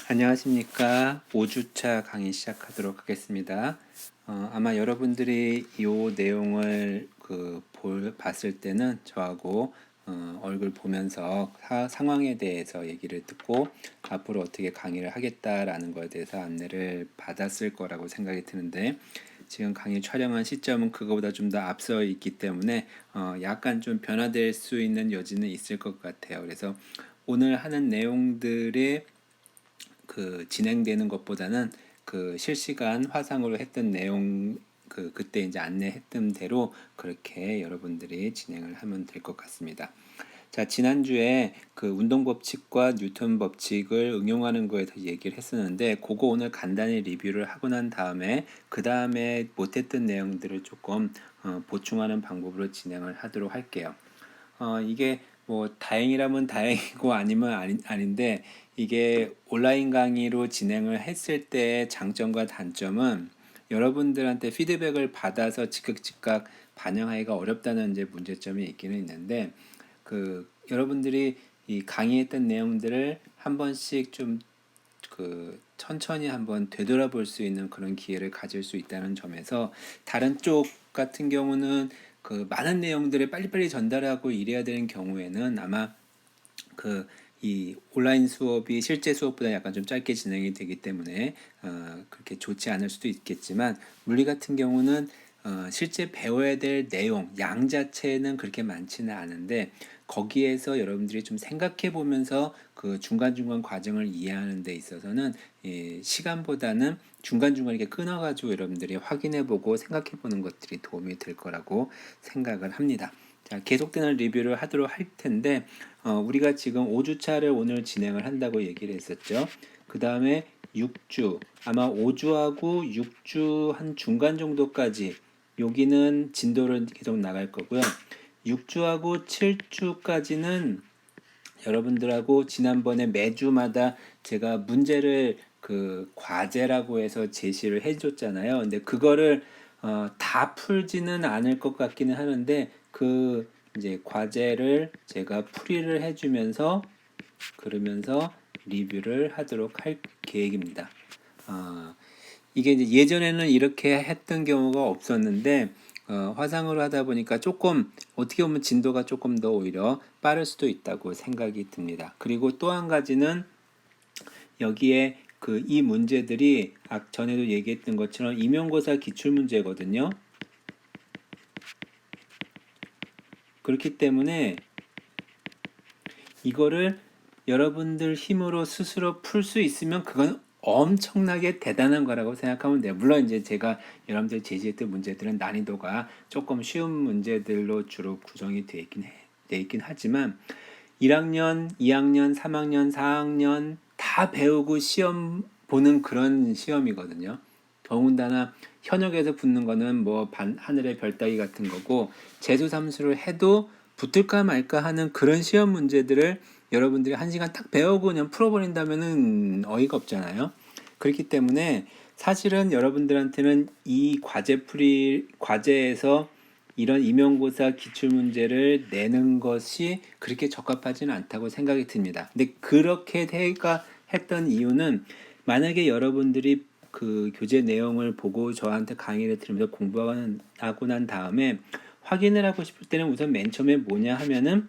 안녕하십니까. 5주차 강의 시작하도록 하겠습니다. 아마 여러분들이 이 내용을 봤을 때는 저하고 얼굴 보면서 상황에 대해서 얘기를 듣고 앞으로 어떻게 강의를 하겠다라는 것에 대해서 안내를 받았을 거라고 생각이 드는데, 지금 강의 촬영한 시점은 그거보다 좀 더 앞서 있기 때문에 약간 좀 변화될 수 있는 여지는 있을 것 같아요. 그래서 오늘 하는 내용들의 진행되는 것보다는 실시간 화상으로 했던 내용, 그때 이제 안내했던 대로 그렇게 여러분들이 진행을 하면 될 것 같습니다. 자, 지난주에 운동 법칙과 뉴턴 법칙을 응용하는 거에 대해서 얘기를 했었는데, 그거 오늘 간단히 리뷰를 하고 난 다음에 그 다음에 못했던 내용들을 조금 보충하는 방법으로 진행을 하도록 할게요. 이게 뭐 다행이라면 다행이고 아니면 아닌데, 이게 온라인 강의로 진행을 했을 때의 장점과 단점은 여러분들한테 피드백을 받아서 즉각 반영하기가 어렵다는 이제 문제점이 있기는 있는데, 여러분들이 이 강의했던 내용들을 한 번씩 좀 천천히 한번 되돌아볼 수 있는 그런 기회를 가질 수 있다는 점에서, 다른 쪽 같은 경우는 많은 내용들을 빨리빨리 전달하고 이래야 되는 경우에는 아마 이 온라인 수업이 실제 수업보다 약간 좀 짧게 진행이 되기 때문에 그렇게 좋지 않을 수도 있겠지만, 물리 같은 경우는 실제 배워야 될 내용, 양 자체는 그렇게 많지는 않은데, 거기에서 여러분들이 좀 생각해 보면서 중간중간 과정을 이해하는 데 있어서는 시간보다는 중간중간 이렇게 끊어가지고 여러분들이 확인해 보고 생각해 보는 것들이 도움이 될 거라고 생각을 합니다. 자, 계속되는 리뷰를 하도록 할 텐데, 우리가 지금 5주차를 오늘 진행을 한다고 얘기를 했었죠. 그 다음에 6주, 아마 5주하고 6주 한 중간 정도까지 여기는 진도를 계속 나갈 거고요. 6주하고 7주까지는 여러분들하고 지난번에 매주마다 제가 문제를 과제라고 해서 제시를 해줬잖아요. 근데 그거를 다 풀지는 않을 것 같기는 하는데, 이제 과제를 제가 풀이를 해주면서 그러면서 리뷰를 하도록 할 계획입니다. 이게 이제 예전에는 이렇게 했던 경우가 없었는데, 화상으로 하다 보니까 조금 어떻게 보면 진도가 조금 더 오히려 빠를 수도 있다고 생각이 듭니다. 그리고 또 한 가지는 여기에 이 문제들이 전에도 얘기했던 것처럼 임용고사 기출문제거든요. 그렇기 때문에 이거를 여러분들 힘으로 스스로 풀 수 있으면 그건 엄청나게 대단한 거라고 생각하면 돼요. 물론 이제 제가 여러분들 제시했던 문제들은 난이도가 조금 쉬운 문제들로 주로 구성이 돼 있긴 하지만, 1학년, 2학년, 3학년, 4학년 다 배우고 시험 보는 그런 시험이거든요. 더군다나 현역에서 붙는 거는 뭐 하늘의 별 따기 같은 거고, 재수 삼수를 해도 붙을까 말까 하는 그런 시험 문제들을 여러분들이 1시간 딱 배우고 그냥 풀어버린다면은 어이가 없잖아요. 그렇기 때문에 사실은 여러분들한테는 이 과제에서 이런 임용고사 기출문제를 내는 것이 그렇게 적합하지는 않다고 생각이 듭니다. 근데 그렇게 했던 이유는, 만약에 여러분들이 교재 내용을 보고 저한테 강의를 들으면서 공부하고 난 다음에 확인을 하고 싶을 때는 우선 맨 처음에 뭐냐 하면은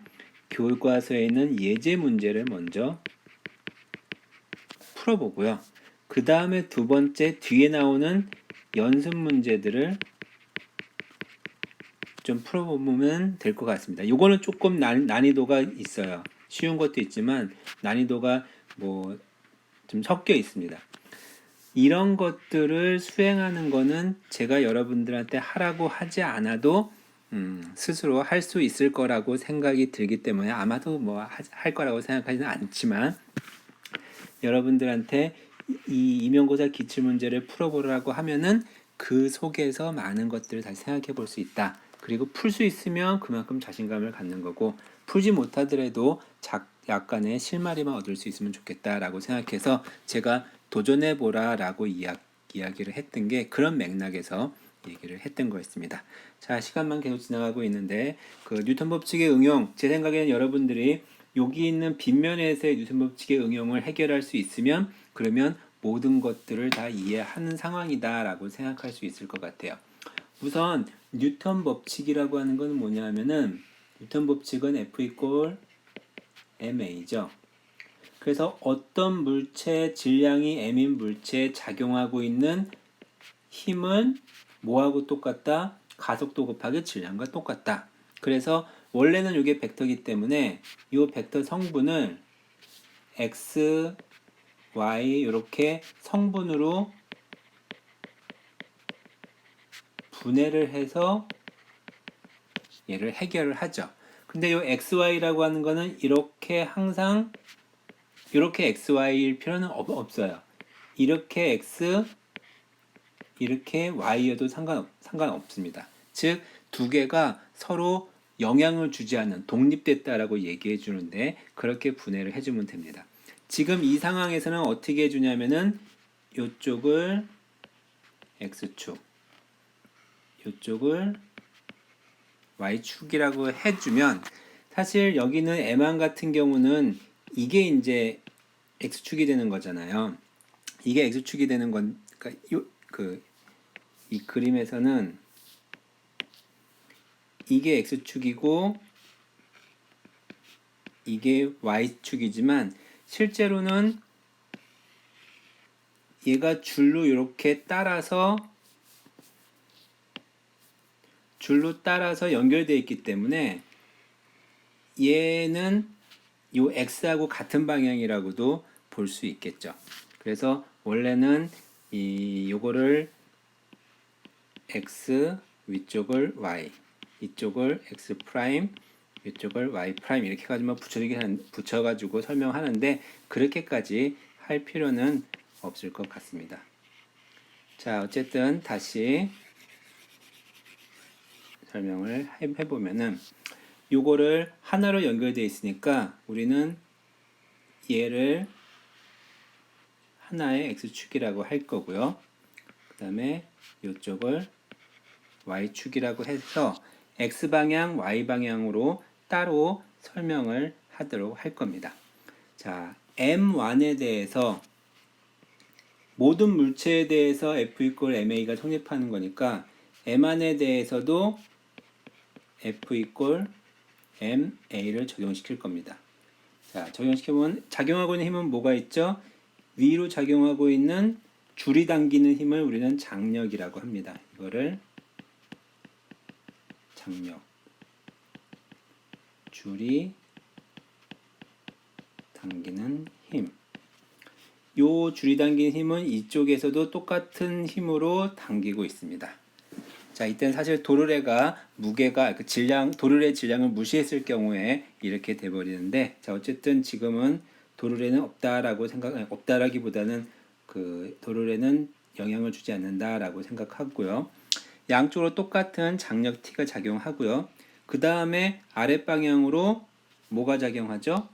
교과서에 있는 예제 문제를 먼저 풀어보고요. 그 다음에 두 번째 뒤에 나오는 연습 문제들을 좀 풀어보면 될 것 같습니다. 이거는 조금 난이도가 있어요. 쉬운 것도 있지만 난이도가 뭐 좀 섞여 있습니다. 이런 것들을 수행하는 거는 제가 여러분들한테 하라고 하지 않아도 스스로 할 수 있을 거라고 생각이 들기 때문에, 아마도 뭐 할 거라고 생각하지는 않지만, 여러분들한테 이 임용고사 기출문제를 풀어보라고 하면은 그 속에서 많은 것들을 다시 생각해 볼 수 있다. 그리고 풀 수 있으면 그만큼 자신감을 갖는 거고, 풀지 못하더라도 약간의 실마리만 얻을 수 있으면 좋겠다라고 생각해서 제가 도전해보라라고 이야기를 했던 게 그런 맥락에서 얘기를 했던 거였습니다. 자, 시간만 계속 지나가고 있는데 뉴턴 법칙의 응용, 제 생각에는 여러분들이 여기 있는 빗면에서의 뉴턴 법칙의 응용을 해결할 수 있으면 그러면 모든 것들을 다 이해하는 상황이다라고 생각할 수 있을 것 같아요. 우선 뉴턴 법칙이라고 하는 건 뭐냐면은 뉴턴 법칙은 F 이퀄 ma죠. 그래서 어떤 물체 질량이 m인 물체에 작용하고 있는 힘은 뭐하고 똑같다? 가속도 곱하기 질량과 똑같다. 그래서 원래는 이게 벡터이기 때문에 이 벡터 성분을 x, y 이렇게 성분으로 분해를 해서 얘를 해결을 하죠. 근데 이 xy라고 하는 거는 이렇게 항상 이렇게 xy일 필요는 없어요. 이렇게 x, 이렇게 y여도 상관없습니다. 즉, 두 개가 서로 영향을 주지 않는 독립됐다라고 얘기해 주는데 그렇게 분해를 해주면 됩니다. 지금 이 상황에서는 어떻게 해주냐면은 이쪽을 x축, 이쪽을 y축이라고 해주면 사실 여기는 m안 같은 경우는 이게 이제 x축이 되는 거잖아요. 이게 x축이 되는 건 그러니까 이 그림에서는 이게 x축이고 이게 y축이지만 실제로는 얘가 줄로 이렇게 따라서 연결되어 있기 때문에 얘는 요 x하고 같은 방향이라고도 볼 수 있겠죠. 그래서 원래는 요거를 x 위쪽을 y, 이쪽을 x 프라임, 이쪽을 y 프라임 이렇게 가지고 붙여가지고 설명하는데 그렇게까지 할 필요는 없을 것 같습니다. 자, 어쨌든 다시 설명을 해보면은 요거를 하나로 연결되어 있으니까 우리는 얘를 하나의 x축이라고 할 거고요. 그 다음에 이쪽을 y축이라고 해서 x방향, y방향으로 따로 설명을 하도록 할 겁니다. 자, M1에 대해서 모든 물체에 대해서 F 이퀄 ma가 성립하는 거니까 M1에 대해서도 F 이퀄 ma를 적용시킬 겁니다. 자, 적용시켜보면 작용하고 있는 힘은 뭐가 있죠? 위로 작용하고 있는 줄이 당기는 힘을 우리는 장력이라고 합니다. 이거를 장력, 줄이 당기는 힘. 요 줄이 당기는 힘은 이쪽에서도 똑같은 힘으로 당기고 있습니다. 자, 이때는 사실 도르래가 무게가 도르래 질량을 무시했을 경우에 이렇게 돼버리는데, 자, 어쨌든 지금은 도르래는 없다라기보다는 도르래는 영향을 주지 않는다라고 생각하고요. 양쪽으로 똑같은 장력 T가 작용하고요. 그 다음에 아랫방향으로 뭐가 작용하죠?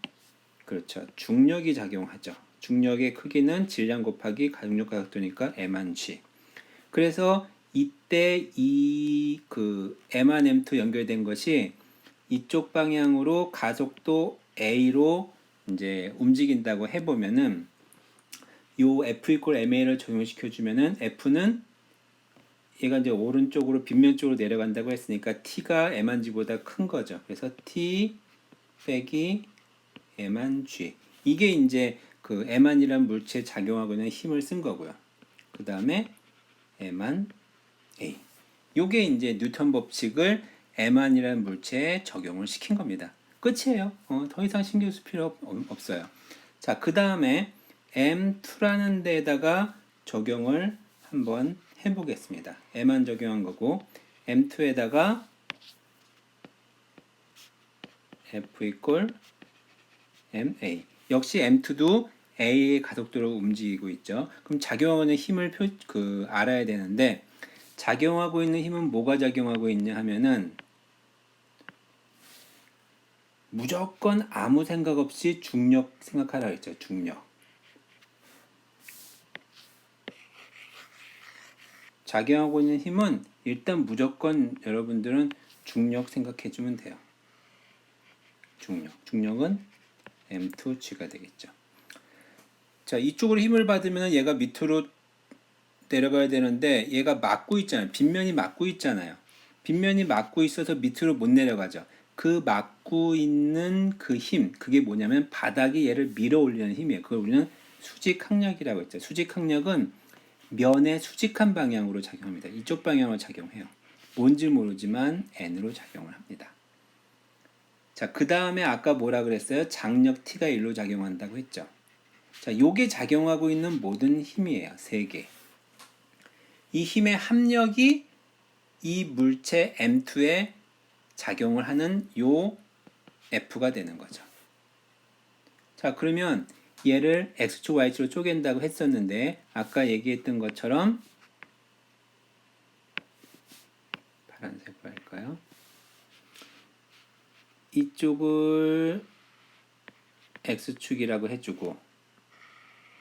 그렇죠. 중력이 작용하죠. 중력의 크기는 질량 곱하기 가중력 가속도니까 M1G. 그래서 이때 M1M2 연결된 것이 이쪽 방향으로 가속도 A로 이제 움직인다고 해보면은 요 F 이퀄 MA를 적용시켜 주면은 F는 얘가 이제 오른쪽으로 빗면 쪽으로 내려간다고 했으니까 T가 M1G보다 큰 거죠. 그래서 T 빼기 M1G. 이게 이제 M1이라는 물체에 작용하고 있는 힘을 쓴 거고요. 그 다음에 M1A. 요게 이제 뉴턴 법칙을 M1이라는 물체에 적용을 시킨 겁니다. 끝이에요. 더 이상 신경 쓸 필요 없어요. 자, 그 다음에 M2라는 데다가 적용을 한번 해보겠습니다. M1 적용한 거고 M2에다가 F 이퀄 MA. 역시 M2도 A의 가속도로 움직이고 있죠. 그럼 작용하는 힘을 알아야 되는데 작용하고 있는 힘은 뭐가 작용하고 있냐 하면은 무조건 아무 생각 없이 중력 생각하라 했죠. 중력. 작용하고 있는 힘은 일단 무조건 여러분들은 중력 생각해 주면 돼요. 중력. 중력은 M2G가 되겠죠. 자, 이쪽으로 힘을 받으면 얘가 밑으로 내려가야 되는데 얘가 막고 있잖아요. 빗면이 막고 있잖아요. 빗면이 막고 있어서 밑으로 못 내려가죠. 그 막고 있는 그 힘, 그게 뭐냐면 바닥이 얘를 밀어 올리는 힘이에요. 그걸 우리는 수직항력이라고 했죠. 수직항력은 면의 수직한 방향으로 작용합니다. 이쪽 방향으로 작용해요. 뭔지 모르지만 N으로 작용을 합니다. 자, 그 다음에 아까 뭐라 그랬어요? 장력 T가 1로 작용한다고 했죠. 자, 요게 작용하고 있는 모든 힘이에요. 세 개. 이 힘의 합력이 이 물체 M2에 작용을 하는 요 F가 되는 거죠. 자, 그러면 얘를 X축, Y축으로 쪼갠다고 했었는데 아까 얘기했던 것처럼 파란색으로 할까요? 이쪽을 X축이라고 해주고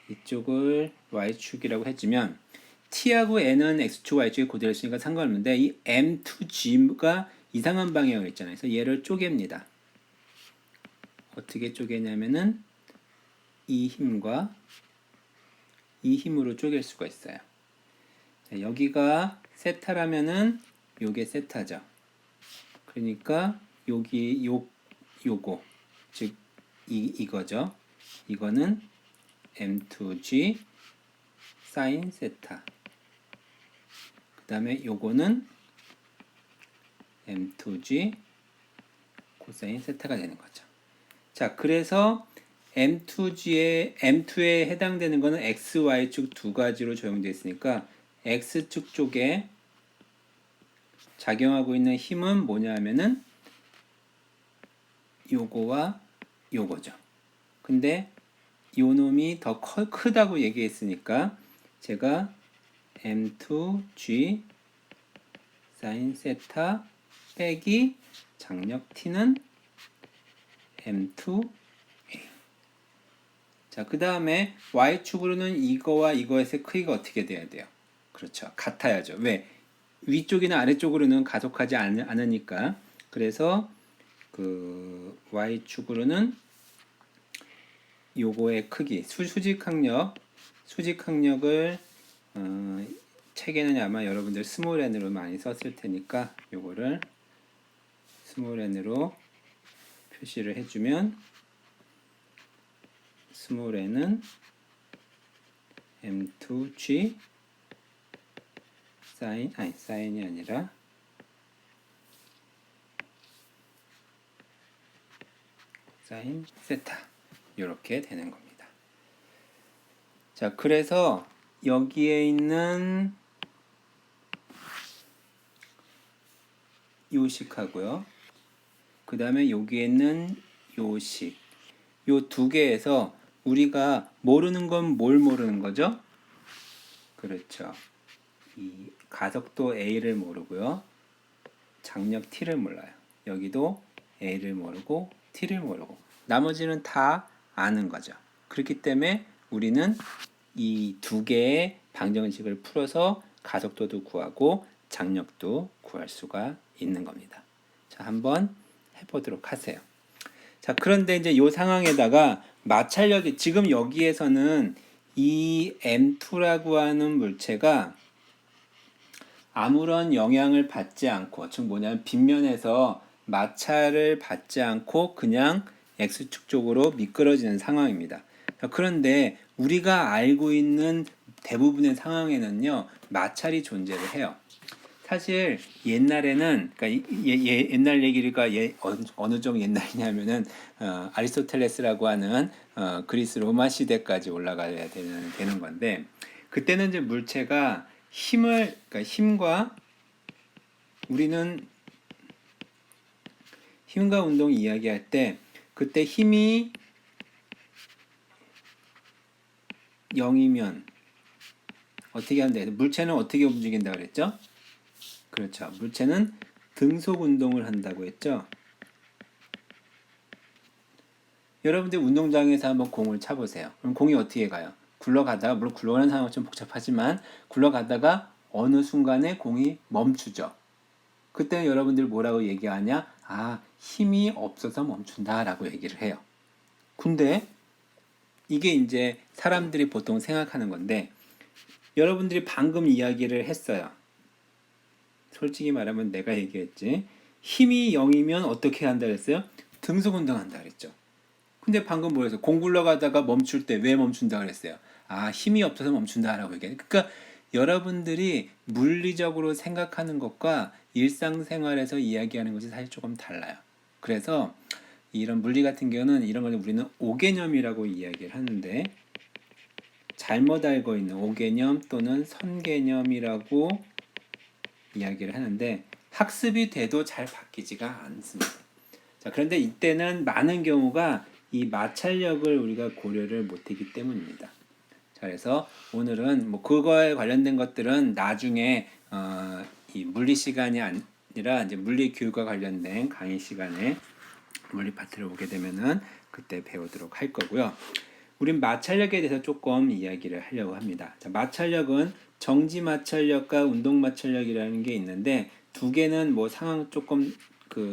이쪽을 Y축이라고 해주면 T하고 N은 X축, Y축이 그대로 있으니까 상관없는데 이 M2G가 이상한 방향으로 있잖아요. 그래서 얘를 쪼갭니다. 어떻게 쪼개냐면은 이 힘과 이 힘으로 쪼갤 수가 있어요. 자, 여기가 세타라면은 요게 세타죠. 그러니까 여기 요거 즉 이거죠. 이거는 M2G 사인 세타. 그 다음에 요거는 M2G 코사인 세타가 되는 거죠. 자, 그래서 M2에 해당되는 거는 X, Y축 두 가지로 적용되어 있으니까 X축 쪽에 작용하고 있는 힘은 뭐냐 하면은 요거와 요거죠. 근데 요 놈이 더 크다고 얘기했으니까 제가 M2G 사인 세타 빼기 장력 T는 M2A. 자, 그 다음에 Y축으로는 이거와 이거에서의 크기가 어떻게 돼야 돼요? 그렇죠. 같아야죠. 왜? 위쪽이나 아래쪽으로는 가속하지 않으니까. 그래서 그 Y축으로는 요거의 크기, 수직항력을 책에는 아마 여러분들 스몰 n으로 많이 썼을 테니까 요거를 스몰 n으로 표시를 해주면 스몰 n은 M2G 사인이 아니라 사인 세타 이렇게 되는 겁니다. 자, 그래서 여기에 있는 요식하고요. 그 다음에 여기에 있는 요식. 요 두 개에서 우리가 모르는 건 뭘 모르는 거죠? 그렇죠. 이 가속도 A를 모르고요. 장력 T를 몰라요. 여기도 A를 모르고 T를 모르고 나머지는 다 아는 거죠. 그렇기 때문에 우리는 이 두 개의 방정식을 풀어서 가속도도 구하고 장력도 구할 수가 있는 겁니다. 자, 한번 해보도록 하세요. 자, 그런데 이제 이 상황에다가 마찰력이 지금 여기에서는 이 M2라고 하는 물체가 아무런 영향을 받지 않고, 즉 뭐냐면 빗면에서 마찰을 받지 않고 그냥 X축 쪽으로 미끄러지는 상황입니다. 자, 그런데 우리가 알고 있는 대부분의 상황에는요, 마찰이 존재를 해요. 사실 옛날에는, 그러니까 옛날 얘기가 어느 정도 옛날이냐면은 아리스토텔레스라고 하는 그리스 로마 시대까지 올라가야 되는 건데, 그때는 이제 물체가 그러니까 힘과 우리는 힘과 운동 이야기할 때 그때 힘이 0이면 어떻게 하면 돼요? 물체는 어떻게 움직인다고 그랬죠? 그렇죠. 물체는 등속 운동을 한다고 했죠. 여러분들 운동장에서 한번 공을 차보세요. 그럼 공이 어떻게 가요? 굴러가다가, 물론 굴러가는 상황은 좀 복잡하지만 굴러가다가 어느 순간에 공이 멈추죠. 그때 여러분들 뭐라고 얘기하냐? 아, 힘이 없어서 멈춘다 라고 얘기를 해요. 근데 이게 이제 사람들이 보통 생각하는 건데 여러분들이 방금 이야기를 했어요. 솔직히 말하면 내가 얘기했지. 힘이 0이면 어떻게 한다 그랬어요? 등속 운동한다 그랬죠. 근데 방금 뭐였어요? 공 굴러가다가 멈출 때 왜 멈춘다 그랬어요? 아, 힘이 없어서 멈춘다라고 얘기해요. 그러니까 여러분들이 물리적으로 생각하는 것과 일상생활에서 이야기하는 것이 사실 조금 달라요. 그래서 이런 물리 같은 경우는 이런 걸 우리는 오개념이라고 이야기를 하는데 잘못 알고 있는 오개념 또는 선개념이라고 이야기를 하는데 학습이 돼도 잘 바뀌지가 않습니다. 자, 그런데 이때는 많은 경우가 이 마찰력을 우리가 고려를 못했기 때문입니다. 자, 그래서 오늘은 뭐 그거에 관련된 것들은 나중에 이 물리 시간이 아니라 이제 물리 교육과 관련된 강의 시간에 물리 파트를 오게 되면은 그때 배우도록 할 거고요. 우린 마찰력에 대해서 조금 이야기를 하려고 합니다. 자, 마찰력은 정지 마찰력과 운동 마찰력이라는 게 있는데 두 개는 뭐 상황 조금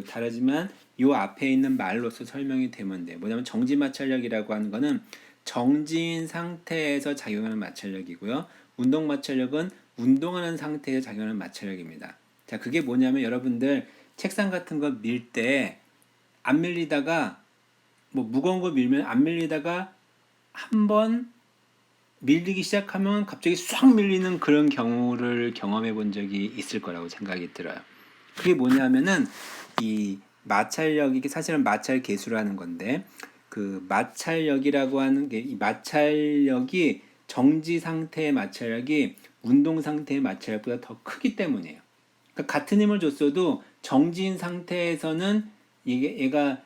다르지만 요 앞에 있는 말로서 설명이 되면 돼요. 뭐냐면 정지 마찰력이라고 하는 거는 정지인 상태에서 작용하는 마찰력이고요. 운동 마찰력은 운동하는 상태에서 작용하는 마찰력입니다. 자, 그게 뭐냐면 여러분들 책상 같은 거 밀 때 안 밀리다가 뭐 무거운 거 밀면 안 밀리다가 한번 밀리기 시작하면 갑자기 싹 밀리는 그런 경우를 경험해 본 적이 있을 거라고 생각이 들어요. 그게 뭐냐면은 이 마찰력이 이게 사실은 마찰 계수라는 건데 그 마찰력이라고 하는 게 이 마찰력이 정지 상태의 마찰력이 운동 상태의 마찰력보다 더 크기 때문이에요. 그러니까 같은 힘을 줬어도 정지인 상태에서는 얘가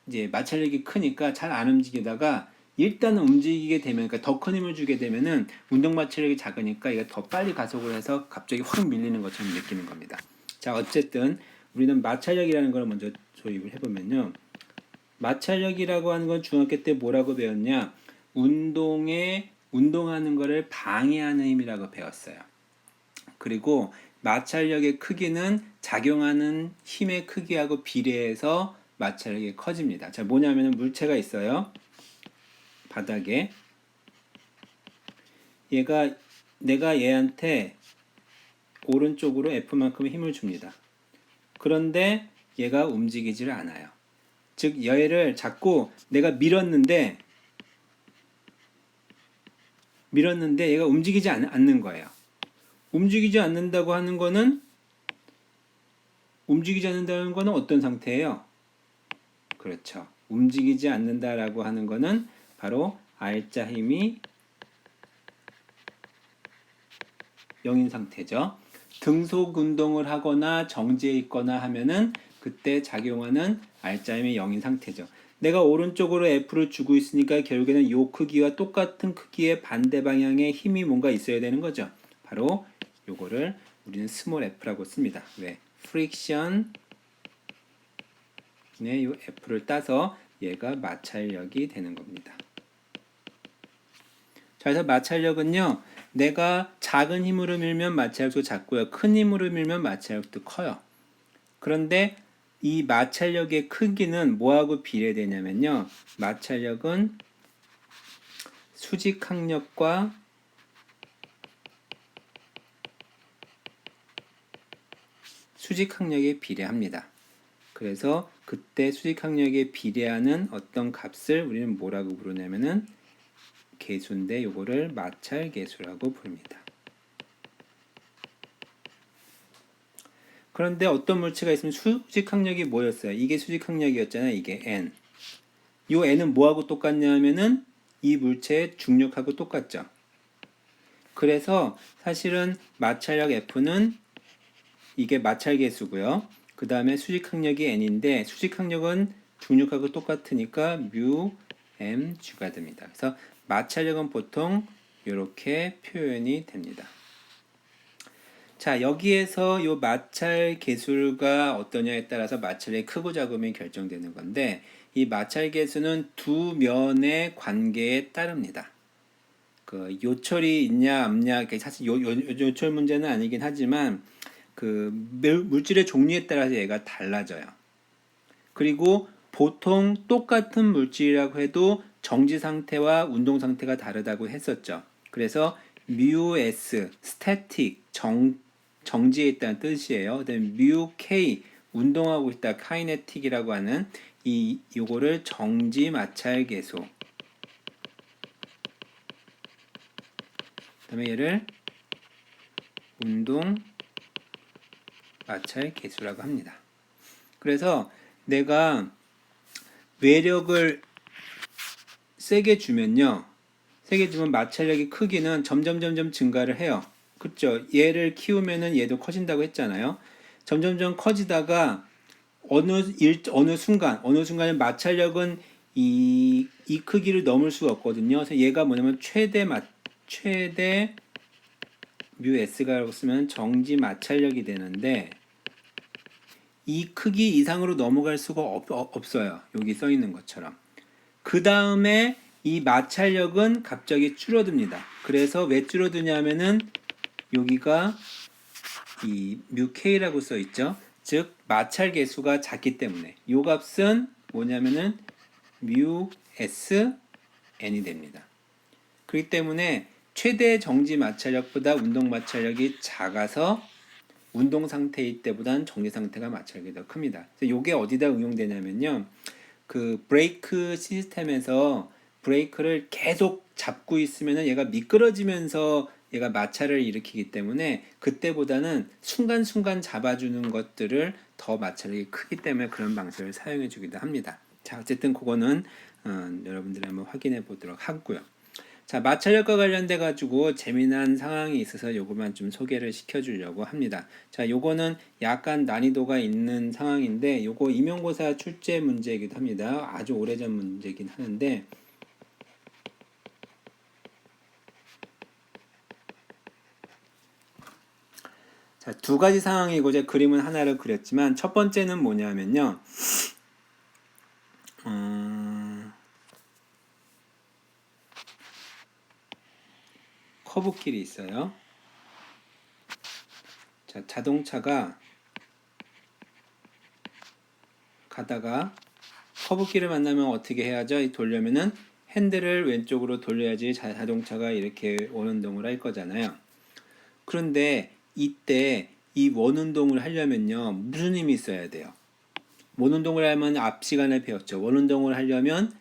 이제 마찰력이 크니까 잘 안 움직이다가 일단은 움직이게 되면 그러니까 더 큰 힘을 주게 되면은 운동 마찰력이 작으니까 얘가 더 빨리 가속을 해서 갑자기 확 밀리는 것처럼 느끼는 겁니다. 자, 어쨌든 우리는 마찰력이라는 걸 먼저 조입을 해보면요. 마찰력이라고 하는 건 중학교 때 뭐라고 배웠냐? 운동하는 거를 방해하는 힘이라고 배웠어요. 그리고 마찰력의 크기는 작용하는 힘의 크기하고 비례해서 마찰력이 커집니다. 자, 뭐냐면 물체가 있어요. 바닥에. 내가 얘한테 오른쪽으로 F만큼의 힘을 줍니다. 그런데 얘가 움직이지를 않아요. 즉, 얘를 자꾸 내가 밀었는데 얘가 움직이지 않는 거예요. 움직이지 않는다는 거는 어떤 상태예요? 그렇죠. 움직이지 않는다라고 하는 거는 바로 R자 힘이 0인 상태죠. 등속 운동을 하거나 정지해 있거나 하면은 그때 작용하는 R자 힘이 0인 상태죠. 내가 오른쪽으로 F를 주고 있으니까 결국에는 이 크기와 똑같은 크기의 반대 방향의 힘이 뭔가 있어야 되는 거죠. 바로 요거를 우리는 스몰 f라고 씁니다. 왜? 프릭션의 이 f를 따서 얘가 마찰력이 되는 겁니다. 자, 그래서 마찰력은요, 내가 작은 힘으로 밀면 마찰력도 작고요, 큰 힘으로 밀면 마찰력도 커요. 그런데 이 마찰력의 크기는 뭐하고 비례되냐면요, 마찰력은 수직항력과 수직항력에 비례합니다. 그래서 그때 수직항력에 비례하는 어떤 값을 우리는 뭐라고 부르냐면은 계수인데 요거를 마찰계수라고 부릅니다. 그런데 어떤 물체가 있으면 수직항력이 뭐였어요? 이게 수직항력이었잖아요. 이게 n. 요 n은 뭐하고 똑같냐 하면은 이 물체의 중력하고 똑같죠. 그래서 사실은 마찰력 F는 이게 마찰계수고요. 그 다음에 수직항력이 n인데 수직항력은 중력하고 똑같으니까 뮤 mg가 됩니다. 그래서 마찰력은 보통 이렇게 표현이 됩니다. 자, 여기에서 요 마찰 계수가 어떠냐에 따라서 마찰의 크고 작음이 결정되는 건데 이 마찰 계수는 두 면의 관계에 따릅니다. 그 요철이 있냐 없냐, 사실 요철 문제는 아니긴 하지만 그 물질의 종류에 따라서 얘가 달라져요. 그리고 보통 똑같은 물질이라고 해도 정지 상태와 운동 상태가 다르다고 했었죠. 그래서 μs static 정지에 있다는 뜻이에요. 그다음에 μk 운동하고 있다 kinetic이라고 하는 요거를 정지 마찰 계수. 그다음에 얘를 운동 마찰 계수라고 합니다. 그래서 내가 외력을 세게 주면요. 세게 주면 마찰력의 크기는 점점 증가를 해요. 그렇죠? 얘를 키우면은 얘도 커진다고 했잖아요. 점점 커지다가 어느 순간에 마찰력은 이 크기를 넘을 수가 없거든요. 그래서 얘가 뭐냐면 최대 뮤 s가라고 쓰면 정지 마찰력이 되는데 이 크기 이상으로 넘어갈 수가 없어요. 여기 써 있는 것처럼. 그 다음에 이 마찰력은 갑자기 줄어듭니다. 그래서 왜 줄어드냐면은 여기가 이 μk라고 써 있죠. 즉 마찰 계수가 작기 때문에 이 값은 뭐냐면은 μsn이 됩니다. 그렇기 때문에 최대 정지 마찰력보다 운동 마찰력이 작아서 운동 상태일 때보다는 정지 상태가 마찰력이 더 큽니다. 그래서 이게 어디다 응용되냐면요. 그 브레이크 시스템에서 브레이크를 계속 잡고 있으면은 얘가 미끄러지면서 얘가 마찰을 일으키기 때문에 그때보다는 순간순간 잡아주는 것들을 더 마찰력이 크기 때문에 그런 방식을 사용해 주기도 합니다. 자, 어쨌든 그거는 여러분들이 한번 확인해 보도록 하고요. 자, 마찰력과 관련돼 가지고 재미난 상황이 있어서 요거만 좀 소개를 시켜 주려고 합니다. 자, 요거는 약간 난이도가 있는 상황인데 요거 임용고사 출제 문제이기도 합니다. 아주 오래전 문제이긴 하는데 자, 두 가지 상황이고 제 그림은 하나를 그렸지만 첫 번째는 뭐냐면요. 커브길이 있어요. 자, 자동차가 가다가 커브길을 만나면 어떻게 해야죠? 돌려면은 핸들을 왼쪽으로 돌려야지 자동차가 이렇게 원운동을 할 거잖아요. 그런데 이때 이 원운동을 하려면요. 무슨 힘이 있어야 돼요? 원운동을 하면 앞 시간에 배웠죠. 원운동을 하려면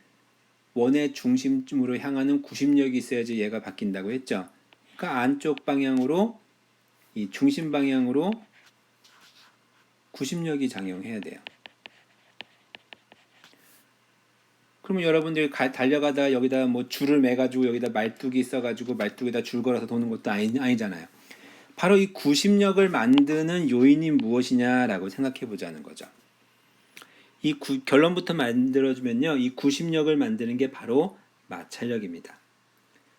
원의 중심으로 향하는 구심력이 있어야지 얘가 바뀐다고 했죠. 그러니까 안쪽 방향으로 이 중심 방향으로 구심력이 작용해야 돼요. 그러면 여러분들이 달려가다가 여기다 뭐 줄을 매가지고 여기다 말뚝이 있어가지고 말뚝에다 줄 걸어서 도는 것도 아니잖아요. 바로 이 구심력을 만드는 요인이 무엇이냐라고 생각해 보자는 거죠. 결론부터 만들어주면요. 이 구심력을 만드는 게 바로 마찰력입니다.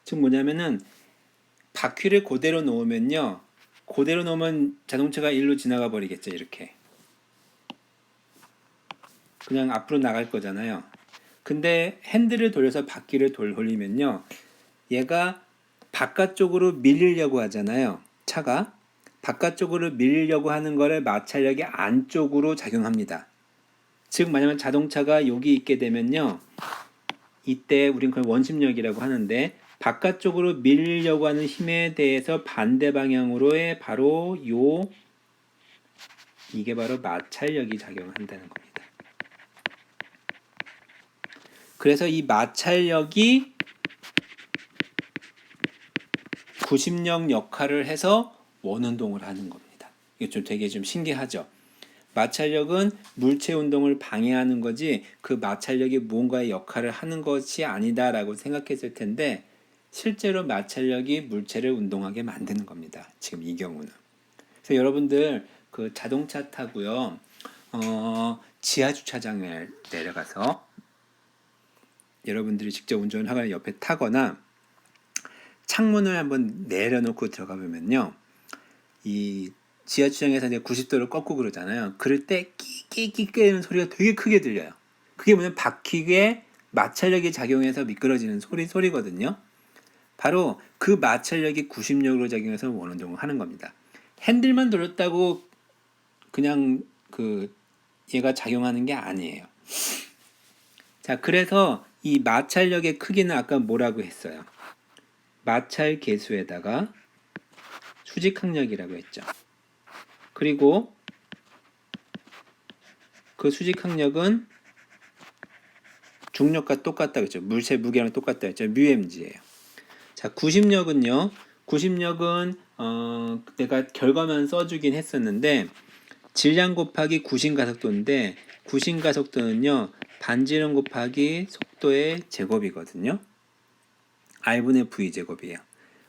즉 뭐냐면은 바퀴를 그대로 놓으면요. 그대로 놓으면 자동차가 일로 지나가 버리겠죠. 이렇게. 그냥 앞으로 나갈 거잖아요. 근데 핸들을 돌려서 바퀴를 돌리면요. 얘가 바깥쪽으로 밀리려고 하잖아요. 차가. 바깥쪽으로 밀리려고 하는 거를 마찰력이 안쪽으로 작용합니다. 즉 뭐냐면 자동차가 여기 있게 되면요. 이때 우린 그걸 원심력이라고 하는데 바깥쪽으로 밀리려고 하는 힘에 대해서 반대 방향으로의 바로 이게 바로 마찰력이 작용한다는 겁니다. 그래서 이 마찰력이 구심력 역할을 해서 원운동을 하는 겁니다. 이게 좀 되게 좀 신기하죠. 마찰력은 물체 운동을 방해하는 거지 그 마찰력이 무언가의 역할을 하는 것이 아니다라고 생각했을 텐데 실제로 마찰력이 물체를 운동하게 만드는 겁니다. 지금 이 경우는. 그래서 여러분들 그 자동차 타고요. 지하 주차장에 내려가서 여러분들이 직접 운전을 하거나 옆에 타거나 창문을 한번 내려놓고 들어가 보면요. 이 지하주차장에서 이제 90도를 꺾고 그러잖아요. 그럴 때 끼끼끼 끄는 소리가 되게 크게 들려요. 그게 뭐냐면 바퀴에 마찰력이 작용해서 미끄러지는 소리거든요. 바로 그 마찰력이 구심력으로 작용해서 원운동을 하는 겁니다. 핸들만 돌렸다고 그냥 얘가 작용하는 게 아니에요. 자, 그래서 이 마찰력의 크기는 아까 뭐라고 했어요? 마찰 계수에다가 수직항력이라고 했죠. 그리고 그 수직항력은 중력과 똑같다 그랬죠. 물체 무게랑 똑같다 했죠. μmg예요. 자, 구심력은요. 구심력은 내가 결과만 써주긴 했었는데 질량 곱하기 구심가속도인데 구심가속도는요. 반지름 곱하기 속도의 제곱이거든요. r분의 v 제곱이에요.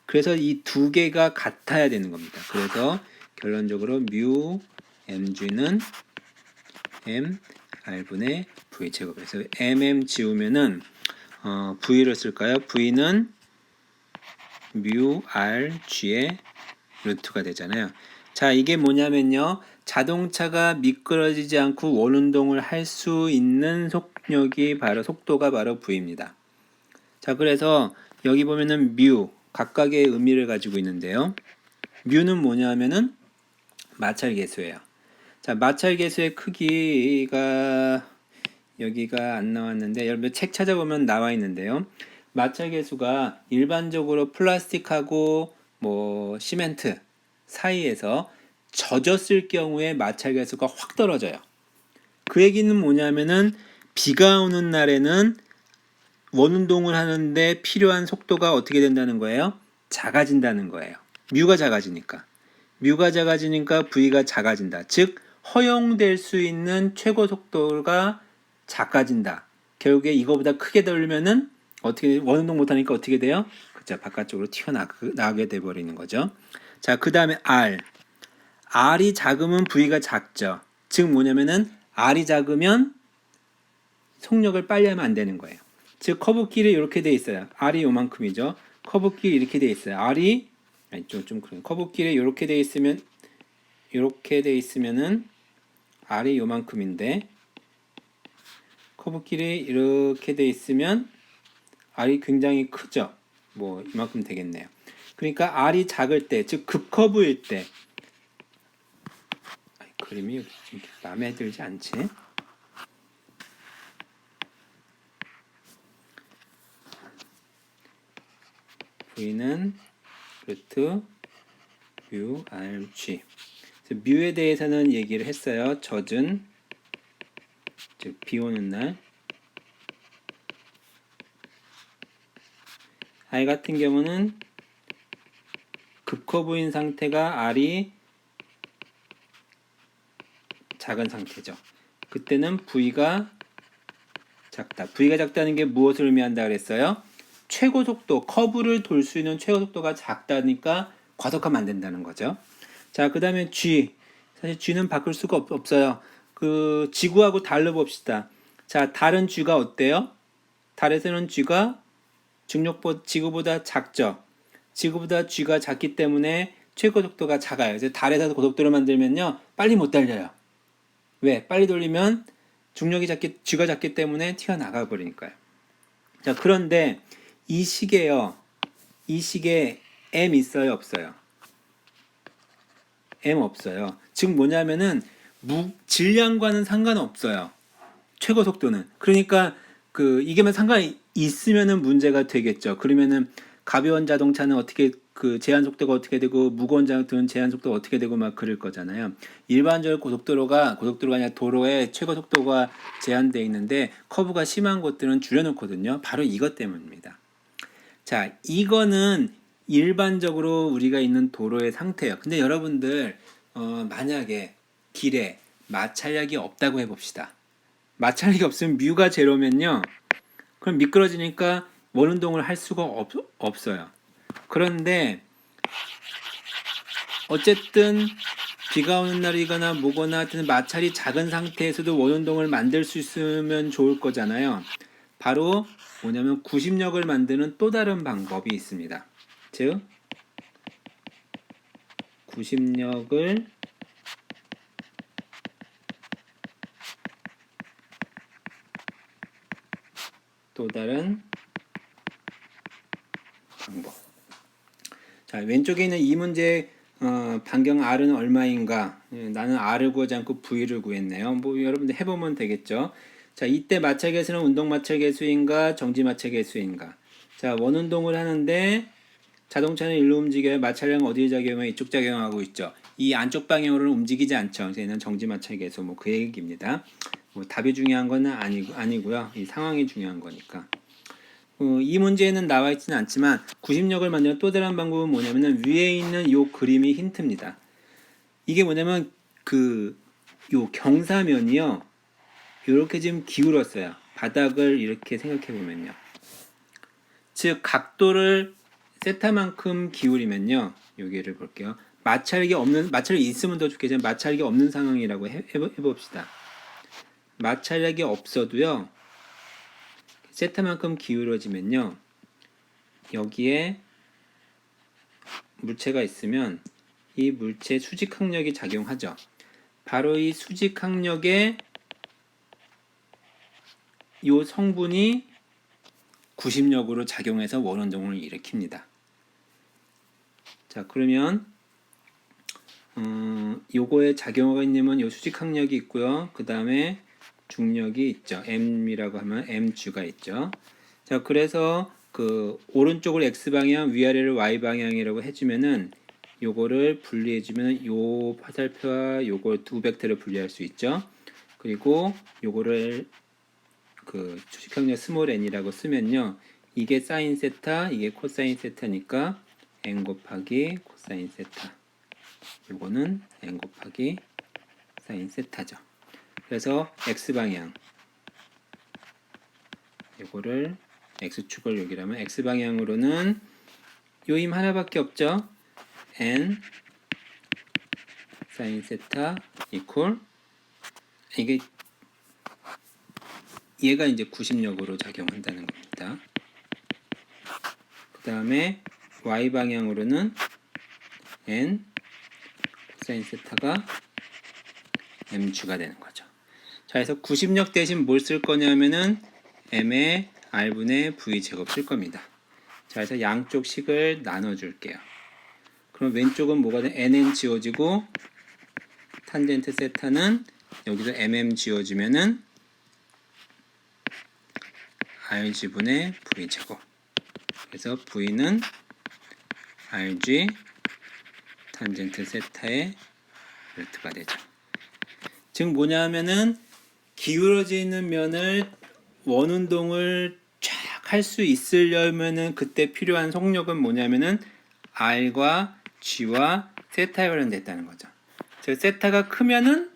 그래서 이 두 개가 같아야 되는 겁니다. 그래서 결론적으로 μ mg는 m r분의 v 제곱에서 mm 지우면은 v를 쓸까요? v는 μ r g의 루트가 되잖아요. 자, 이게 뭐냐면요. 자동차가 미끄러지지 않고 원운동을 할 수 있는 속도가 바로 v입니다. 자, 그래서 여기 보면은 μ 각각의 의미를 가지고 있는데요. μ는 뭐냐면은 마찰 계수예요. 자, 마찰 계수의 크기가 여기가 안 나왔는데 여러분 책 찾아보면 나와 있는데요. 마찰 계수가 일반적으로 플라스틱하고 뭐 시멘트 사이에서 젖었을 경우에 마찰 계수가 확 떨어져요. 그 얘기는 뭐냐면은 비가 오는 날에는 원운동을 하는데 필요한 속도가 어떻게 된다는 거예요? 작아진다는 거예요. μ가 작아지니까. μ가 작아지니까 v가 작아진다. 즉 허용될 수 있는 최고 속도가 작아진다. 결국에 이거보다 크게 돌면은 어떻게 원운동 못하니까 어떻게 돼요? 그죠? 바깥쪽으로 튀어나가게 돼 버리는 거죠. 자, 그 다음에 r. r이 작으면 v가 작죠. 즉 뭐냐면은 r이 작으면 속력을 빨리 하면 안 되는 거예요. 즉 커브길이 이렇게 돼 있어요. r이 요만큼이죠. 커브길이 이렇게 돼 있어요. r이 좀 그래요. 커브길이 이렇게 돼 있으면은 r이 요만큼인데 커브길이 이렇게 돼 있으면 r이 굉장히 크죠. 뭐 이만큼 되겠네요. 그러니까 r이 작을 때, 즉 급커브일 때 그림이 마음에 들지 않지? v는 루트 μ rg. 뮤에 대해서는 얘기를 했어요. 젖은, 즉 비 오는 날. I 같은 경우는 급커브인 상태가 R이 작은 상태죠. 그때는 V가 작다. V가 작다는 게 무엇을 의미한다 그랬어요? 최고 속도, 커브를 돌 수 있는 최고 속도가 작다니까 과속하면 안 된다는 거죠. 자, 그 다음에 G. 사실 G는 바꿀 수가 없어요. 그 지구하고 달로 봅시다. 자, 달은 G가 어때요? 달에서는 G가 지구보다 작죠. 지구보다 G가 작기 때문에 최고 속도가 작아요. 이제 달에서 고속도로 만들면요, 빨리 못 달려요. 왜? 빨리 돌리면 G가 작기 때문에 튀어나가 버리니까요. 자, 그런데 이 시계에 M 있어요, 없어요? M 없어요. 즉 뭐냐면은 질량과는 상관없어요. 최고 속도는. 그러니까 이게만 상관이 있으면은 문제가 되겠죠. 그러면은 가벼운 자동차는 어떻게 제한 속도가 어떻게 되고 무거운 자동차는 제한 속도가 어떻게 되고 막 그럴 거잖아요. 일반적으로 고속도로가 아니라 도로에 최고 속도가 제한되어 있는데 커브가 심한 곳들은 줄여놓거든요. 바로 이것 때문입니다. 자, 이거는 일반적으로 우리가 있는 도로의 상태예요. 근데 여러분들 만약에 길에 마찰력이 없다고 해봅시다. 마찰력이 없으면 뮤가 제로면요, 그럼 미끄러지니까 원운동을 할 수가 없어요. 그런데 어쨌든 비가 오는 날이거나 뭐거나 하여튼 마찰이 작은 상태에서도 원운동을 만들 수 있으면 좋을 거잖아요. 바로 뭐냐면 구심력을 만드는 또 다른 방법이 있습니다. 즉 구심력을 또 다른 방법. 자, 왼쪽에 있는 이 문제 반경 R은 얼마인가? 나는 R을 구하지 않고 V를 구했네요. 뭐 여러분들 해보면 되겠죠. 자, 이때 마찰 계수는 운동 마찰 계수인가 정지 마찰 계수인가? 자, 원운동을 하는데 자동차는 일로 움직여요. 마찰량은 어디에 작용해요? 이쪽 작용하고 있죠. 이 안쪽 방향으로는 움직이지 않죠. 그래서 얘는 정지 마찰 계수 뭐 그 얘기입니다. 뭐 답이 중요한 건 아니고요. 이 상황이 중요한 거니까. 이 문제에는 나와 있지는 않지만 구심력을 만드는 또 다른 방법은 뭐냐면은 위에 있는 요 그림이 힌트입니다. 이게 뭐냐면 요 경사면이요. 이렇게 지금 기울었어요. 바닥을 이렇게 생각해 보면요. 즉 각도를 세타만큼 기울이면요. 여기를 볼게요. 마찰력이 있으면 더 좋겠지만 마찰력이 없는 상황이라고 해봅시다. 마찰력이 없어도요. 세타만큼 기울어지면요. 여기에 물체가 있으면 이 물체 수직항력이 작용하죠. 바로 이 수직항력의 이 성분이 구심력으로 작용해서 원운동을 일으킵니다. 자, 그러면 요거에 작용하고 있는 요 수직항력이 있고요. 그 다음에 중력이 있죠. M이라고 하면 M주가 있죠. 자, 그래서 그 오른쪽을 X방향, 위아래를 Y방향이라고 해주면은 요거를 분리해주면 요 화살표와 요거 두 벡터를 분리할 수 있죠. 그리고 요거를 그 수직항력 스몰 n이라고 쓰면요. 이게 사인 세타, 이게 코사인 세타니까 n 곱하기 코사인 세타. 요거는 n 곱하기 사인 세타죠. 그래서 x방향 요거를 x축을 여기라면 x방향으로는 요 힘 하나밖에 없죠. n 사인 세타 이퀄 이게 얘가 이제 구심력으로 작용한다는 겁니다. 그 다음에 y방향으로는 n 코사인 세타가 m주가 되는 거죠. 자, 그래서 구심력 대신 뭘 쓸 거냐면은 m의 r분의 v 제곱 쓸 겁니다. 자, 그래서 양쪽 식을 나눠 줄게요. 그럼 왼쪽은 뭐가 돼? nn 지워지고 탄젠트 세타는 여기서 mm 지워지면은 rg분의 v 제곱. 그래서 v는 rg 탄젠트 세타의 루트가 되죠. 즉 뭐냐면은 기울어져 있는 면을 원운동을 쫙 할 수 있으려면은 그때 필요한 속력은 뭐냐면은 r과 g와 세타에 관련됐다는 거죠. 즉 세타가 크면은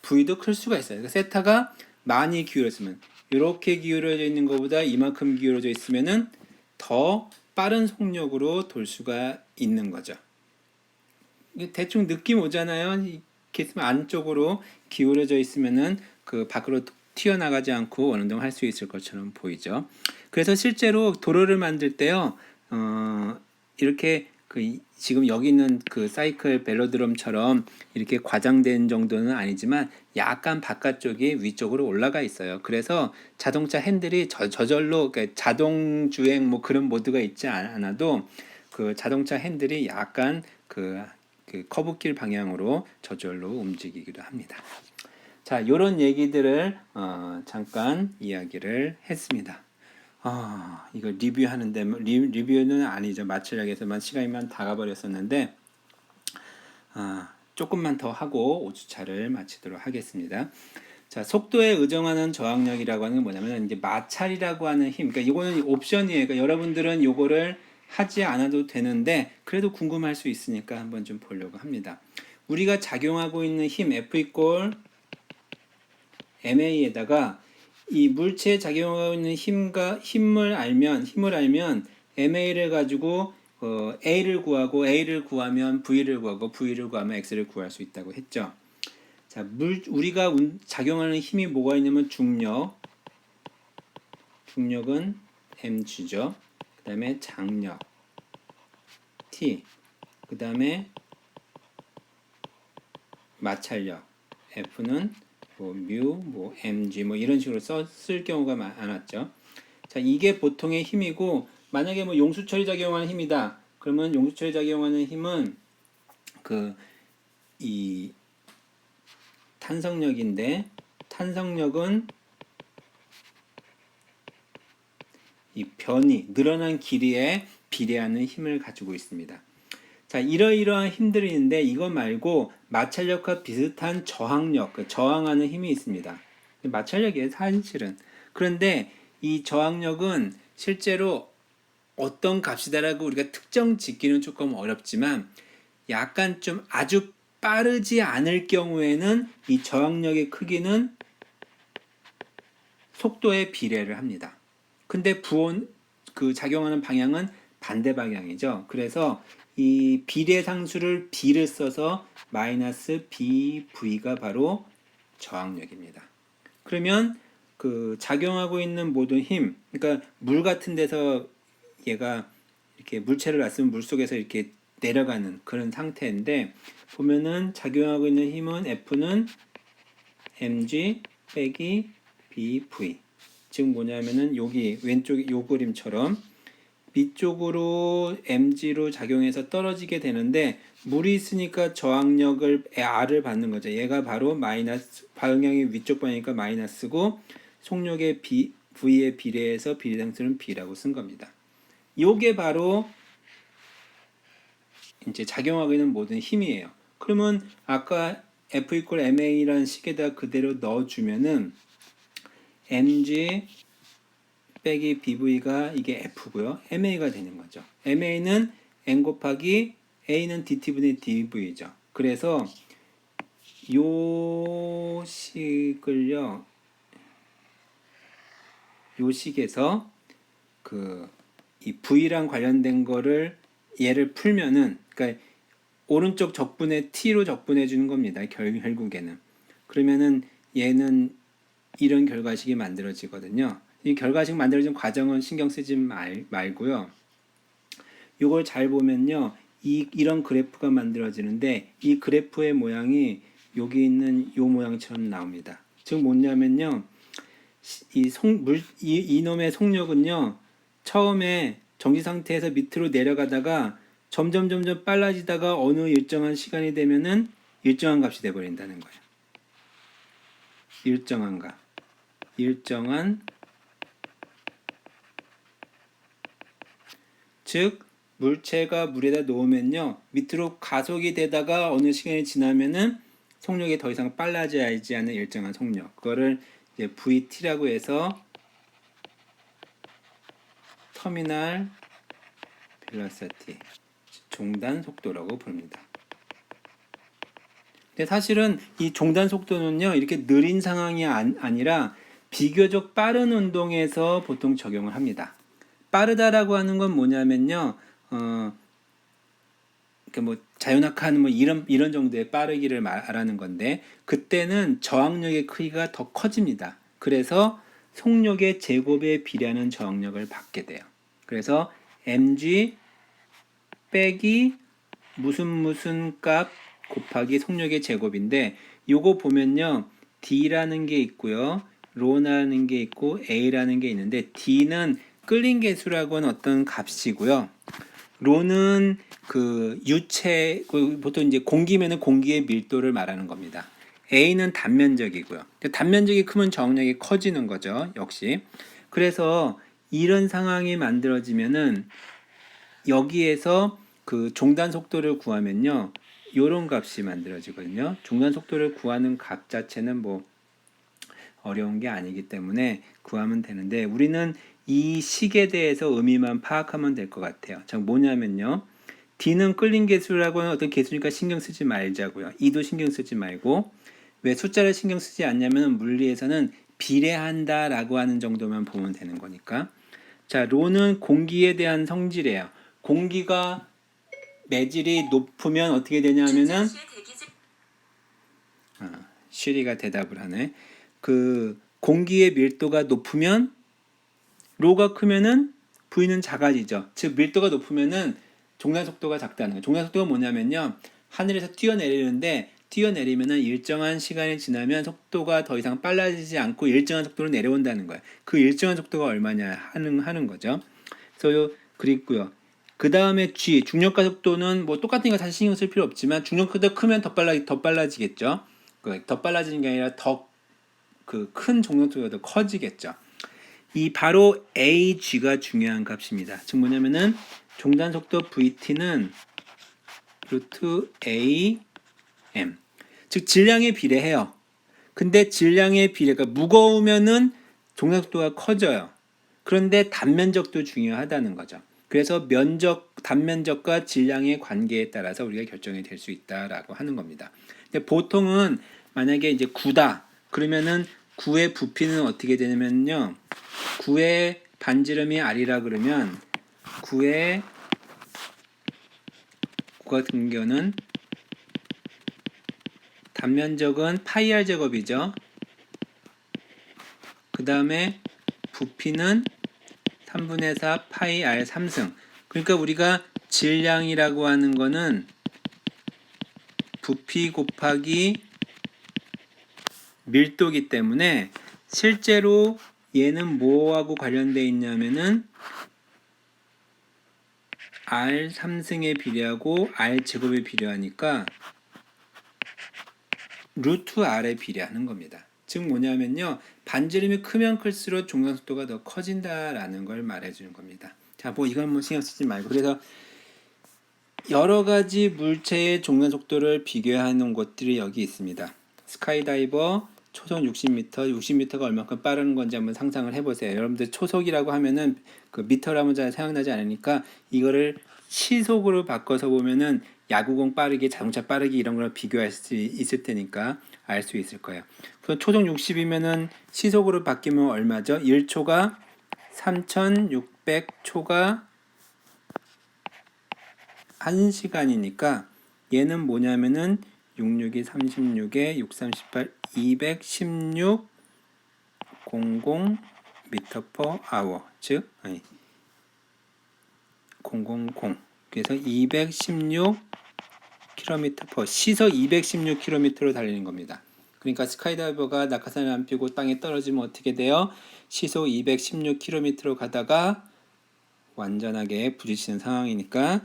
v도 클 수가 있어요. 그러니까 세타가 많이 기울어지면 이렇게 기울어져 있는 것보다 이만큼 기울어져 있으면은 더 빠른 속력으로 돌 수가 있는 거죠. 대충 느낌 오잖아요. 이렇게 있으면 안쪽으로 기울어져 있으면은 그 밖으로 튀어나가지 않고 원운동 할 수 있을 것처럼 보이죠. 그래서 실제로 도로를 만들 때요, 이렇게 지금 여기 있는 그 사이클 벨로드롬처럼 이렇게 과장된 정도는 아니지만 약간 바깥쪽이 위쪽으로 올라가 있어요. 그래서 자동차 핸들이 저절로 그러니까 자동 주행 뭐 그런 모드가 있지 않아도 그 자동차 핸들이 약간 그 커브길 방향으로 저절로 움직이기도 합니다. 자, 요런 얘기들을 잠깐 이야기를 했습니다. 이거 리뷰하는데 리뷰는 아니죠. 마취락에서만 시간이만 다 가버렸었는데 조금만 더 하고 5주차를 마치도록 하겠습니다. 자, 속도에 의존하는 저항력이라고 하는 건 뭐냐면 이제 마찰이라고 하는 힘. 그러니까 이거는 옵션이에요. 그러니까 여러분들은 요거를 하지 않아도 되는데 그래도 궁금할 수 있으니까 한번 좀 보려고 합니다. 우리가 작용하고 있는 힘 F 이꼴 MA에다가 이 물체에 작용하고 있는 힘을 알면 MA를 가지고 A를 구하면 V를 구하고 V를 구하면 X를 구할 수 있다고 했죠. 자, 우리가 작용하는 힘이 뭐가 있냐면 중력은 mg죠. 그 다음에 장력 T, 그 다음에 마찰력 F는 뭐 mg 이런 식으로 쓸 경우가 많았죠. 자, 이게 보통의 힘이고 만약에 용수철이 작용하는 힘이다. 그러면 용수철이 작용하는 힘은 이 탄성력인데 탄성력은 이 변이 늘어난 길이에 비례하는 힘을 가지고 있습니다. 자, 이러이러한 힘들이 있는데 이거 말고 마찰력과 비슷한 저항력, 저항하는 힘이 있습니다. 마찰력이에요, 사실은. 그런데 이 저항력은 실제로 어떤 값이다라고 우리가 특정 짓기는 조금 어렵지만 약간 좀 아주 빠르지 않을 경우에는 이 저항력의 크기는 속도에 비례를 합니다. 근데 작용하는 방향은 반대 방향이죠. 그래서 이 비례 상수를 b를 써서 마이너스 bv가 바로 저항력입니다. 그러면 작용하고 있는 모든 힘, 그러니까 물 같은 데서 얘가 이렇게 물체를 놨으면 물 속에서 이렇게 내려가는 그런 상태인데 보면은 작용하고 있는 힘은 F는 mg 빼기 bv. 즉 뭐냐면은 여기 왼쪽 요 그림처럼 밑쪽으로 mg로 작용해서 떨어지게 되는데 물이 있으니까 저항력을 R을 받는 거죠. 얘가 바로 마이너스, 방향이 위쪽 방향이니까 마이너스고 속력의 V에 비례해서 비례상수는 B라고 쓴 겁니다. 요게 바로 이제 작용하고 있는 모든 힘이에요. 그러면 아까 F equal ma라는 식에다 그대로 넣어주면은 mg 빼기 bv가 이게 f고요. ma가 되는 거죠. ma는 n 곱하기 a는 dt분의 dv죠. 그래서 요 식을요, 요 식에서 이 v랑 관련된 거를 얘를 풀면은, 그러니까 오른쪽 적분에 t로 적분해 주는 겁니다. 결국에는. 그러면은 얘는 이런 결과식이 만들어지거든요. 이 결과식 만들어진 과정은 신경 쓰지 말고요. 이걸 잘 보면요, 이런 그래프가 만들어지는데 이 그래프의 모양이 여기 있는 이 모양처럼 나옵니다. 즉 뭐냐면요, 이놈의 속력은요, 처음에 정지 상태에서 밑으로 내려가다가 점점 빨라지다가 어느 일정한 시간이 되면은 일정한 값이 돼버린다는 거예요. 일정한 값. 즉 물체가 물에다 놓으면요, 밑으로 가속이 되다가 어느 시간이 지나면은 속력이 더 이상 빨라지지 않는 일정한 속력, 그거를 이제 VT라고 해서 터미널 벨로시티, 종단 속도라고 부릅니다. 근데 사실은 이 종단 속도는요, 이렇게 느린 상황이 아니라 비교적 빠른 운동에서 보통 적용을 합니다. 빠르다라고 하는 건 뭐냐면요, 뭐 자유낙하하는 뭐 이런 정도의 빠르기를 말하는 건데, 그때는 저항력의 크기가 더 커집니다. 그래서 속력의 제곱에 비례하는 저항력을 받게 돼요. 그래서 mg 빼기 무슨 값 곱하기 속력의 제곱인데, 요거 보면요, d라는 게 있고요, rho라는 게 있고 a라는 게 있는데, d는 끌린 개수라고 하는 어떤 값이고요, rho는 유체, 보통 이제 공기면은 공기의 밀도를 말하는 겁니다. a는 단면적이고요. 단면적이 크면 저항력이 커지는 거죠, 역시. 그래서 이런 상황이 만들어지면은 여기에서 종단 속도를 구하면요, 요런 값이 만들어지거든요. 종단 속도를 구하는 값 자체는 뭐 어려운 게 아니기 때문에 구하면 되는데, 우리는 이 식에 대해서 의미만 파악하면 될 것 같아요. 자, 뭐냐면요, D는 끌린 개수라고 하는 어떤 개수니까 신경 쓰지 말자고요. E도 신경 쓰지 말고, 왜 숫자를 신경 쓰지 않냐면 물리에서는 비례한다라고 하는 정도만 보면 되는 거니까. 자, 로는 공기에 대한 성질이에요. 공기가 매질이 높으면 어떻게 되냐면은, 시리가 대답을 하네. 공기의 밀도가 높으면 로가 크면은 V는 작아지죠. 즉 밀도가 높으면은 종단 속도가 작다는 거예요. 종단 속도가 뭐냐면요, 하늘에서 뛰어내리는데 뛰어내리면은 일정한 시간이 지나면 속도가 더 이상 빨라지지 않고 일정한 속도로 내려온다는 거예요. 그 일정한 속도가 얼마냐 하는 거죠. 그래서 그리고요, 그 다음에 G, 중력가 속도는 뭐 똑같은 거 사실 신경 쓸 필요 없지만 중력보다 크면 더 빨라지겠죠. 더 빨라지는 게 아니라 더 큰 종력 속도가 더 커지겠죠. 이 바로 ag가 중요한 값입니다. 즉 뭐냐면은 종단 속도 vt는 루트 am, 즉 질량에 비례해요. 근데 질량의 비례가 무거우면은 종단 속도가 커져요. 그런데 단면적도 중요하다는 거죠. 그래서 단면적과 질량의 관계에 따라서 우리가 결정이 될 수 있다라고 하는 겁니다. 근데 보통은 만약에 이제 9다 그러면은 9의 부피는 어떻게 되냐면요. 9의 반지름이 r이라 그러면 9의 9 같은 경우는 단면적은 파이 r 제곱이죠. 그 다음에 부피는 3분의 4 파이 r 3승. 그러니까 우리가 질량이라고 하는 거는 부피 곱하기 밀도기 때문에 실제로 얘는 뭐하고 관련되어 있냐면은 r 3승에 비례하고 r 제곱에 비례하니까 루트 r에 비례하는 겁니다. 즉 뭐냐면요. 반지름이 크면 클수록 종단 속도가 더 커진다라는 걸 말해주는 겁니다. 자, 뭐 이건 뭐 신경 쓰지 말고 그래서 여러 가지 물체의 종단 속도를 비교하는 것들이 여기 있습니다. 스카이다이버 초속 60m, 60m가 얼마큼 빠른 건지 한번 상상을 해보세요. 여러분들 초속이라고 하면은 그 미터라면 잘 생각나지 않으니까 이거를 시속으로 바꿔서 보면은 야구공 빠르기, 자동차 빠르기 이런 걸 비교할 수 있을 테니까 알 수 있을 거예요. 그럼 초속 60이면은 시속으로 바뀌면 얼마죠? 1초가 3600초가 1시간이니까 얘는 뭐냐면은 66이 36에 6, 38, 216 00 미터 퍼 아워 즉 000 그래서 216 킬로미터 퍼 시속 216km로 달리는 겁니다. 그러니까 스카이다이버가 낙하산을 안 피고 땅에 떨어지면 어떻게 돼요? 시속 216km로 가다가 완전하게 부딪히는 상황이니까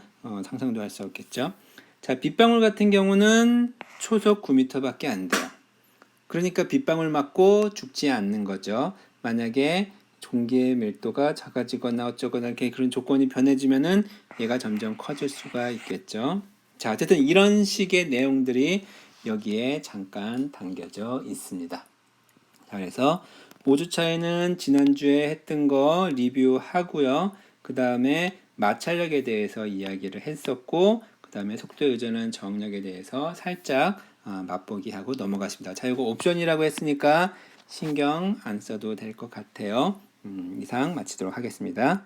상상도 할 수 없겠죠. 자, 빗방울 같은 경우는 초속 9m밖에 안 돼요. 그러니까 빗방울 맞고 죽지 않는 거죠. 만약에 종기의 밀도가 작아지거나 어쩌거나 이렇게 그런 조건이 변해지면은 얘가 점점 커질 수가 있겠죠. 자, 어쨌든 이런 식의 내용들이 여기에 잠깐 담겨져 있습니다. 자, 그래서 5주차에는 지난주에 했던 거 리뷰하고요. 그 다음에 마찰력에 대해서 이야기를 했었고, 그 다음에 속도 요절은 저항력에 대해서 살짝 맛보기 하고 넘어갔습니다. 자, 이거 옵션이라고 했으니까 신경 안 써도 될 것 같아요. 이상 마치도록 하겠습니다.